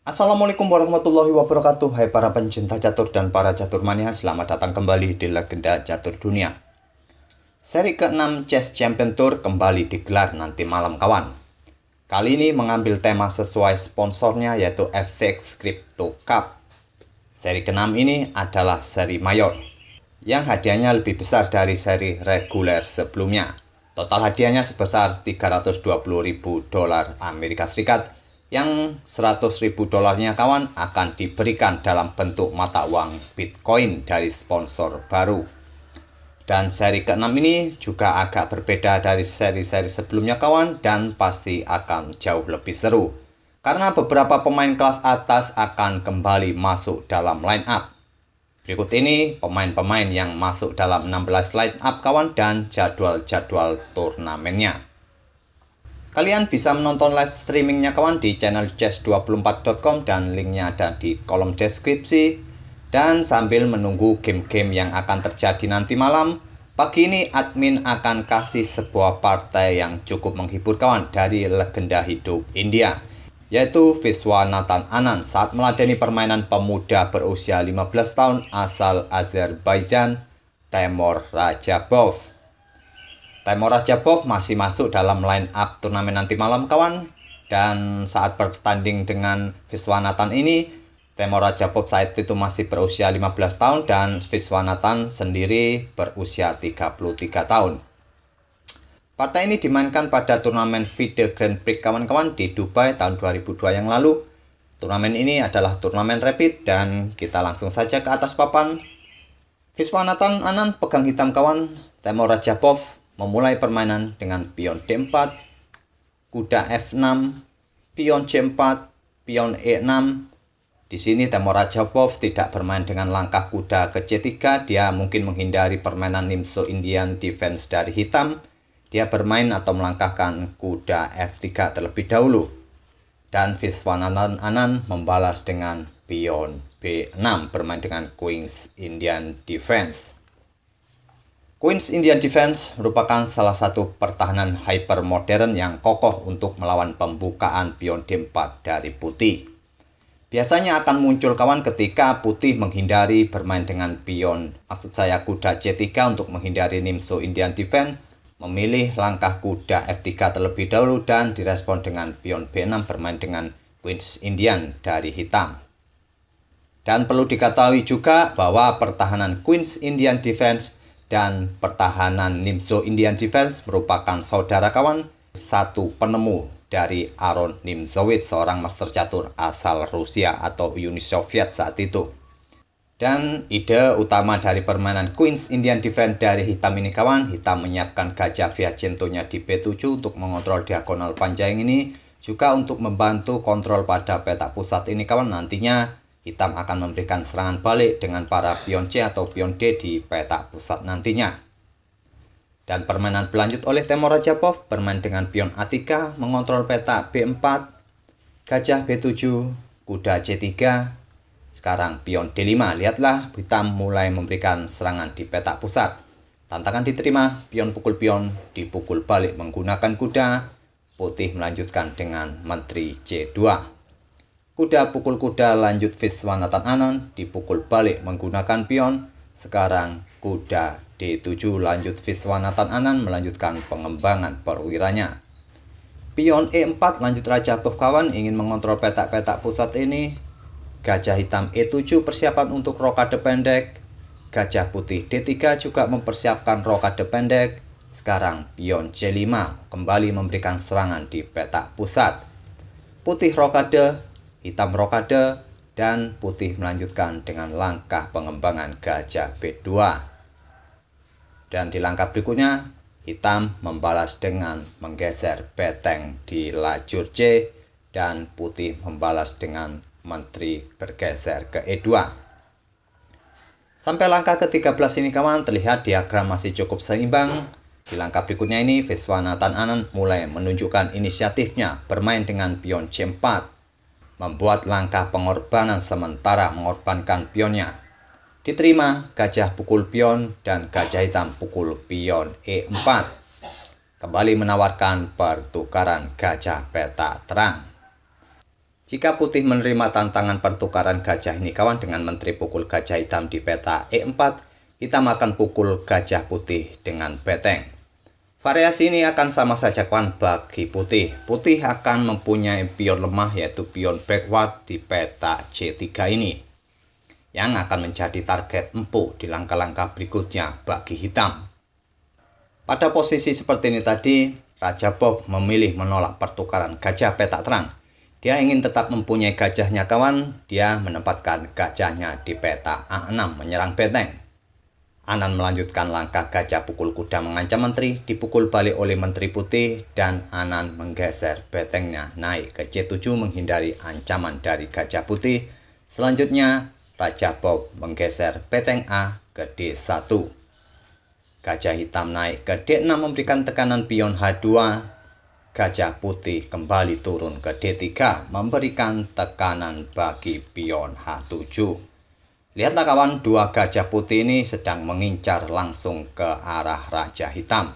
Assalamualaikum warahmatullahi wabarakatuh. Hai para pencinta catur dan para catur mania, selamat datang kembali di Legenda Catur Dunia. Seri ke-6 Chess Champion Tour kembali digelar nanti malam kawan. Kali ini mengambil tema sesuai sponsornya, yaitu FTX Crypto Cup. Seri ke-6 ini adalah seri mayor yang hadiahnya lebih besar dari seri reguler sebelumnya. Total hadiahnya sebesar $320.000 Amerika Serikat, yang $100.000 kawan akan diberikan dalam bentuk mata uang Bitcoin dari sponsor baru. Dan seri ke-6 ini juga agak berbeda dari seri-seri sebelumnya kawan, dan pasti akan jauh lebih seru karena beberapa pemain kelas atas akan kembali masuk dalam line up. Berikut ini pemain-pemain yang masuk dalam 16 line up kawan dan jadwal-jadwal turnamennya. Kalian bisa menonton live streamingnya kawan di channel chess24.com dan linknya ada di kolom deskripsi. Dan sambil menunggu game-game yang akan terjadi nanti malam, pagi ini admin akan kasih sebuah partai yang cukup menghibur kawan dari legenda hidup India, yaitu Viswanathan Anand saat meladeni permainan pemuda berusia 15 tahun asal Azerbaijan, Temur Rajabov. Temur Rajabov masih masuk dalam line up turnamen nanti malam kawan, dan saat bertanding dengan Viswanathan ini, Temur Rajabov saat itu masih berusia 15 tahun dan Viswanathan sendiri berusia 33 tahun. Partai ini dimainkan pada turnamen FIDE Grand Prix kawan-kawan di Dubai tahun 2002 yang lalu. Turnamen ini adalah turnamen rapid dan kita langsung saja ke atas papan. Viswanathan Anand pegang hitam kawan. Temur Rajabov memulai permainan dengan pion D4, kuda F6, pion C4, pion E6. Di sini Temur Rajabov tidak bermain dengan langkah kuda ke C3, dia mungkin menghindari permainan Nimzo Indian Defense dari hitam. Dia bermain atau melangkahkan kuda F3 terlebih dahulu. Dan Viswanathan Anand membalas dengan pion B6 bermain dengan Queen's Indian Defense. Queen's Indian Defense merupakan salah satu pertahanan hyper modern yang kokoh untuk melawan pembukaan pion D4 dari putih. Biasanya akan muncul kawan ketika putih menghindari bermain dengan kuda C3 untuk menghindari Nimzo Indian Defense, memilih langkah kuda F3 terlebih dahulu dan direspon dengan pion B6 bermain dengan Queen's Indian dari hitam. Dan perlu diketahui juga bahwa pertahanan Queen's Indian Defense dan pertahanan Nimzo Indian Defense merupakan saudara kawan, satu penemu dari Aron Nimzowitsch, seorang master catur asal Rusia atau Uni Soviet saat itu. Dan ide utama dari permainan Queen's Indian Defense dari hitam ini kawan, hitam menyiapkan gajah Viacentonya di B7 untuk mengontrol diagonal panjang ini, juga untuk membantu kontrol pada petak pusat ini kawan. Nantinya hitam akan memberikan serangan balik dengan para pion C atau pion D di petak pusat nantinya. Dan permainan berlanjut oleh Temur Rajabov, bermain dengan pion A3, mengontrol petak B4, gajah B7, kuda C3, sekarang pion D5. Lihatlah, hitam mulai memberikan serangan di petak pusat. Tantangan diterima, pion pukul pion dipukul balik menggunakan kuda, putih melanjutkan dengan menteri C2. Kuda pukul kuda lanjut Viswanathan Anand dipukul balik menggunakan pion. Sekarang kuda D7 lanjut Viswanathan Anand melanjutkan pengembangan perwiranya. Pion E4 lanjut Rajabov kawan ingin mengontrol petak-petak pusat ini. Gajah hitam E7 persiapan untuk rokade pendek. Gajah putih D3 juga mempersiapkan rokade pendek. Sekarang pion C5 kembali memberikan serangan di petak pusat. Putih rokade, hitam rokade, dan putih melanjutkan dengan langkah pengembangan gajah B2. Dan di langkah berikutnya, hitam membalas dengan menggeser beteng di lajur C, dan putih membalas dengan menteri bergeser ke E2. Sampai langkah ke-13 ini kawan, terlihat diagram masih cukup seimbang. Di langkah berikutnya ini, Viswanathan Anand mulai menunjukkan inisiatifnya bermain dengan pion C4, membuat langkah pengorbanan sementara mengorbankan pionnya. Diterima, gajah pukul pion dan gajah hitam pukul pion E4. Kembali menawarkan pertukaran gajah peta terang. Jika putih menerima tantangan pertukaran gajah ini kawan dengan menteri pukul gajah hitam di peta E4, hitam akan pukul gajah putih dengan beteng. Variasi ini akan sama saja kawan bagi putih. Putih akan mempunyai pion lemah yaitu pion backward di peta C3 ini, yang akan menjadi target empuk di langkah-langkah berikutnya bagi hitam. Pada posisi seperti ini tadi, Raja Bob memilih menolak pertukaran gajah peta terang. Dia ingin tetap mempunyai gajahnya kawan, dia menempatkan gajahnya di peta A6 menyerang beteng. Anan melanjutkan langkah gajah pukul kuda mengancam menteri, dipukul balik oleh menteri putih, dan Anan menggeser betengnya naik ke C7 menghindari ancaman dari gajah putih. Selanjutnya, Raja Bob menggeser beteng A ke D1. Gajah hitam naik ke D6 memberikan tekanan pion H2. Gajah putih kembali turun ke D3 memberikan tekanan bagi pion H7. Lihatlah kawan, dua gajah putih ini sedang mengincar langsung ke arah Raja Hitam.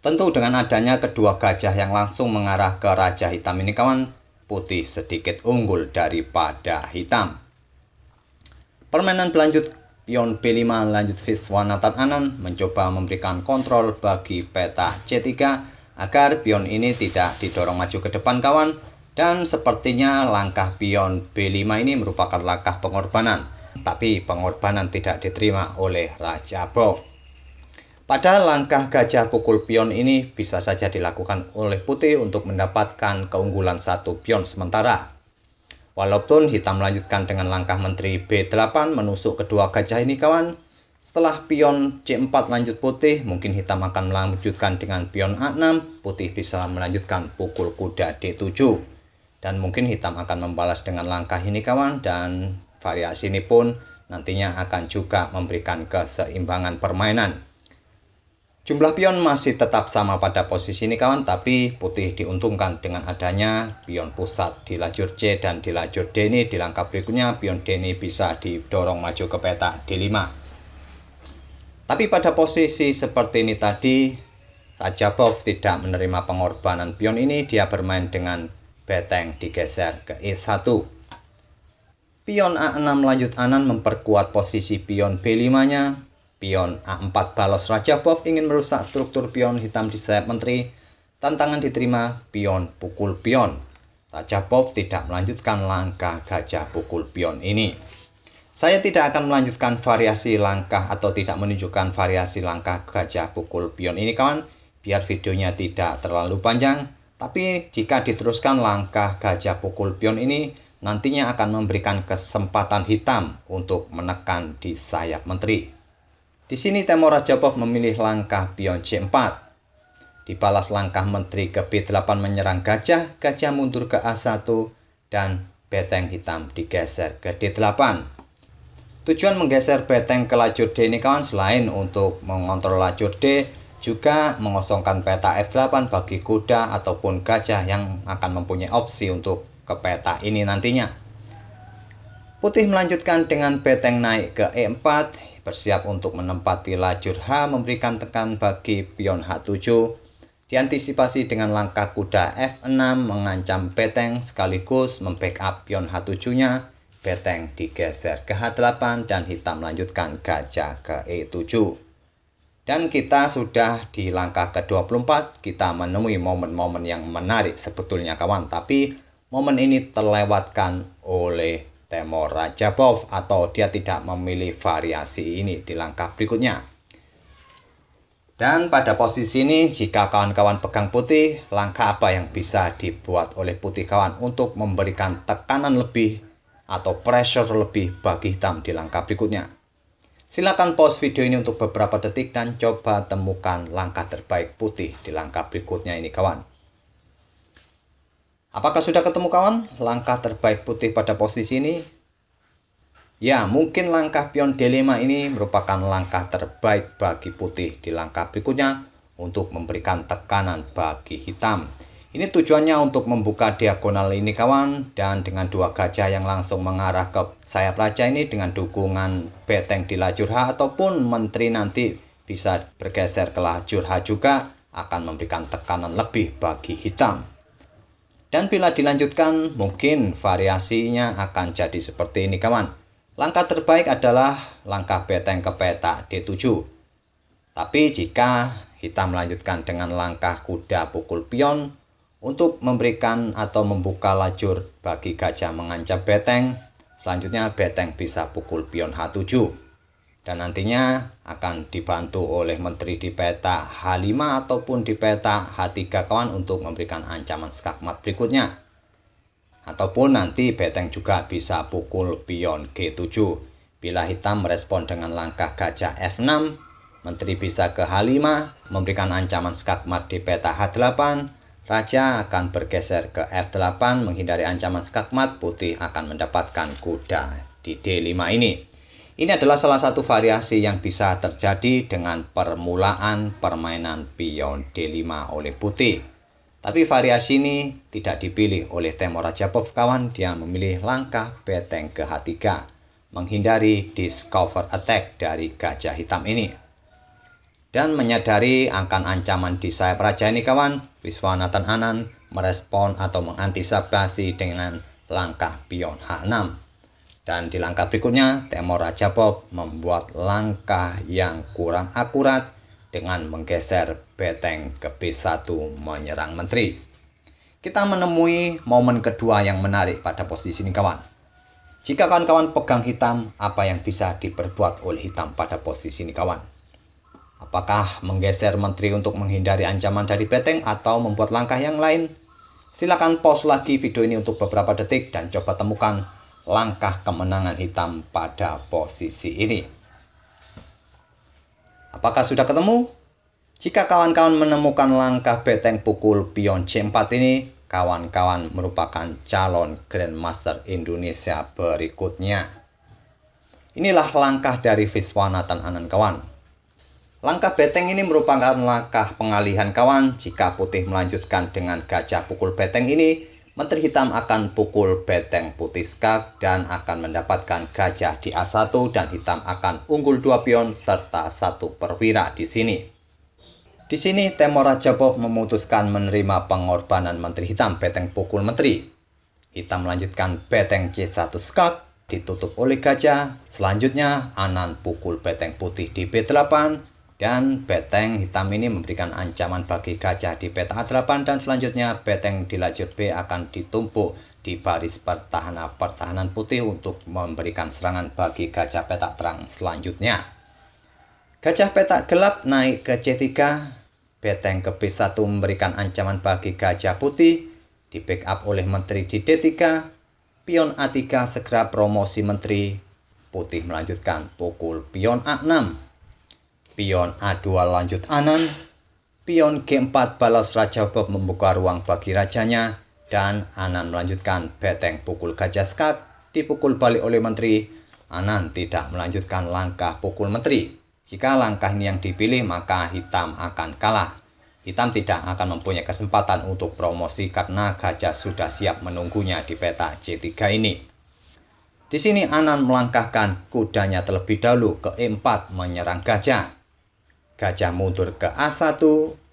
Tentu dengan adanya kedua gajah yang langsung mengarah ke Raja Hitam ini kawan, putih sedikit unggul daripada hitam. Permainan berlanjut, pion B5 lanjut Viswanathan Anand mencoba memberikan kontrol bagi peta C3 agar pion ini tidak didorong maju ke depan kawan, dan sepertinya langkah pion B5 ini merupakan langkah pengorbanan, tapi pengorbanan tidak diterima oleh Raja Bob. Padahal langkah gajah pukul pion ini bisa saja dilakukan oleh putih untuk mendapatkan keunggulan satu pion sementara. Walaupun hitam melanjutkan dengan langkah menteri B8 menusuk kedua gajah ini kawan, setelah pion C4 lanjut putih, mungkin hitam akan melanjutkan dengan pion A6, putih bisa melanjutkan pukul kuda D7. Dan mungkin hitam akan membalas dengan langkah ini kawan, dan variasi ini pun nantinya akan juga memberikan keseimbangan permainan. Jumlah pion masih tetap sama pada posisi ini kawan, tapi putih diuntungkan dengan adanya pion pusat di lajur C dan di lajur D ini. Di langkah berikutnya, pion D ini bisa didorong maju ke peta D5. Tapi pada posisi seperti ini tadi, Raja Bob tidak menerima pengorbanan pion ini. Dia bermain dengan beteng digeser ke E1. Pion A6 lanjut Anan memperkuat posisi pion B5-nya. Pion A4 balos Raja Bob ingin merusak struktur pion hitam di sayap menteri. Tantangan diterima, pion pukul pion. Raja Bob tidak melanjutkan langkah gajah pukul pion ini. Saya tidak akan melanjutkan variasi langkah atau tidak menunjukkan variasi langkah gajah pukul pion ini kawan, biar videonya tidak terlalu panjang. Tapi jika diteruskan langkah gajah pukul pion ini, nantinya akan memberikan kesempatan hitam untuk menekan di sayap menteri. Di sini Temor Raja Bob memilih langkah pion C4. Dibalas langkah menteri ke B8 menyerang gajah, gajah mundur ke A1, dan beteng hitam digeser ke D8. Tujuan menggeser beteng ke lajur D ini kawan, selain untuk mengontrol lajur D, juga mengosongkan peta F8 bagi kuda ataupun gajah yang akan mempunyai opsi untuk ke peta ini nantinya. Putih melanjutkan dengan beteng naik ke E4, bersiap untuk menempati lajur H, memberikan tekan bagi pion H7. Diantisipasi dengan langkah kuda F6 mengancam beteng sekaligus membackup pion H7-nya. Beteng digeser ke H8 dan hitam melanjutkan gajah ke E7. Dan kita sudah di langkah ke-24, kita menemui momen-momen yang menarik sebetulnya kawan. Tapi momen ini terlewatkan oleh Temor Raja Bob atau dia tidak memilih variasi ini di langkah berikutnya. Dan pada posisi ini, jika kawan-kawan pegang putih, langkah apa yang bisa dibuat oleh putih kawan untuk memberikan tekanan lebih atau pressure lebih bagi hitam di langkah berikutnya? Silakan pause video ini untuk beberapa detik dan coba temukan langkah terbaik putih di langkah berikutnya ini kawan. Apakah sudah ketemu kawan langkah terbaik putih pada posisi ini? Ya, mungkin langkah pion D5 ini merupakan langkah terbaik bagi putih di langkah berikutnya untuk memberikan tekanan bagi hitam. Ini tujuannya untuk membuka diagonal ini kawan, dan dengan dua gajah yang langsung mengarah ke sayap raja ini dengan dukungan beteng di lajur H ataupun menteri nanti bisa bergeser ke lajur H juga akan memberikan tekanan lebih bagi hitam. Dan bila dilanjutkan, mungkin variasinya akan jadi seperti ini kawan. Langkah terbaik adalah langkah beteng ke peta D7. Tapi jika hitam melanjutkan dengan langkah kuda pukul pion untuk memberikan atau membuka lajur bagi gajah mengancam beteng, selanjutnya beteng bisa pukul pion H7. Dan nantinya akan dibantu oleh menteri di peta H5 ataupun di peta H3 kawan untuk memberikan ancaman skakmat berikutnya. Ataupun nanti beteng juga bisa pukul pion G7. Bila hitam merespon dengan langkah gajah F6, menteri bisa ke H5 memberikan ancaman skakmat di peta H8. Raja akan bergeser ke F8 menghindari ancaman skakmat, putih akan mendapatkan kuda di D5 ini. Ini adalah salah satu variasi yang bisa terjadi dengan permulaan permainan pion D5 oleh putih. Tapi variasi ini tidak dipilih oleh Temur Rajabov kawan, dia memilih langkah beteng ke H3, menghindari discover attack dari gajah hitam ini. Dan menyadari akan ancaman di sayap raja ini kawan, Viswanathan Anand merespon atau mengantisipasi dengan langkah pion H6. Dan di langkah berikutnya, Temur Rajabov membuat langkah yang kurang akurat dengan menggeser beteng ke B1 menyerang menteri. Kita menemui momen kedua yang menarik pada posisi ini kawan. Jika kawan-kawan pegang hitam, apa yang bisa diperbuat oleh hitam pada posisi ini kawan? Apakah menggeser menteri untuk menghindari ancaman dari beteng atau membuat langkah yang lain? Silakan pause lagi video ini untuk beberapa detik dan coba temukan langkah kemenangan hitam pada posisi ini. Apakah sudah ketemu? Jika kawan-kawan menemukan langkah beteng pukul pion C4 ini, kawan-kawan merupakan calon Grandmaster Indonesia berikutnya. Inilah langkah dari Viswanathan Anand kawan. Langkah beteng ini merupakan langkah pengalihan kawan. Jika putih melanjutkan dengan gajah pukul beteng ini, menteri hitam akan pukul beteng putih skak dan akan mendapatkan gajah di A1 dan hitam akan unggul 2 pion serta 1 perwira di sini. Di sini Temur Rajabov memutuskan menerima pengorbanan menteri hitam beteng pukul menteri. Hitam melanjutkan beteng C1 skak ditutup oleh gajah. Selanjutnya Anand pukul beteng putih di B8. Dan beteng hitam ini memberikan ancaman bagi gajah di peta A8 dan selanjutnya beteng di lajur B akan ditumpuk di baris pertahanan putih untuk memberikan serangan bagi gajah peta terang selanjutnya. Gajah peta gelap naik ke C3, beteng ke B1 memberikan ancaman bagi gajah putih, di backup oleh menteri di D3, pion A3 segera promosi menteri, putih melanjutkan pukul pion A6. Pion A2 lanjut Anand, pion G4 balas Rajabov membuka ruang bagi rajanya, dan Anand melanjutkan beteng pukul gajah skak, dipukul balik oleh menteri. Anand tidak melanjutkan langkah pukul menteri. Jika langkah ini yang dipilih, maka hitam akan kalah. Hitam tidak akan mempunyai kesempatan untuk promosi karena gajah sudah siap menunggunya di peta C3 ini. Di sini Anand melangkahkan kudanya terlebih dahulu ke E4 menyerang gajah. Gajah mundur ke A1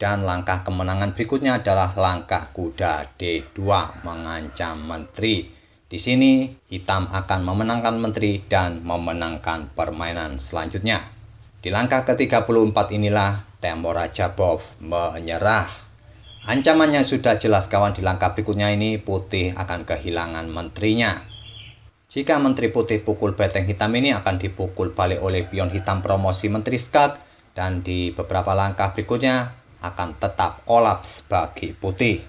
dan langkah kemenangan berikutnya adalah langkah kuda D2 mengancam menteri. Di sini hitam akan memenangkan menteri dan memenangkan permainan selanjutnya. Di langkah ke-34 inilah Temur Rajabov menyerah. Ancamannya sudah jelas kawan, di langkah berikutnya ini putih akan kehilangan menterinya. Jika menteri putih pukul beteng hitam ini akan dipukul balik oleh pion hitam promosi menteri skak. Dan di beberapa langkah berikutnya akan tetap kolaps bagi putih.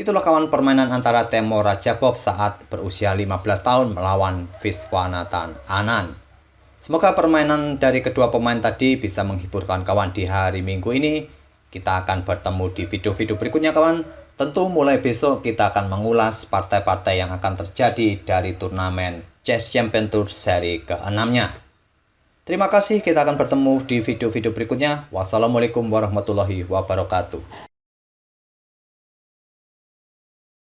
Itulah kawan permainan antara Temur Rajabov saat berusia 15 tahun melawan Viswanathan Anand. Semoga permainan dari kedua pemain tadi bisa menghibur kawan-kawan di hari Minggu ini. Kita akan bertemu di video-video berikutnya kawan. Tentu mulai besok kita akan mengulas partai-partai yang akan terjadi dari turnamen Chess Champion Tour seri ke-6-nya. Terima kasih, kita akan bertemu di video-video berikutnya. Wassalamualaikum warahmatullahi wabarakatuh.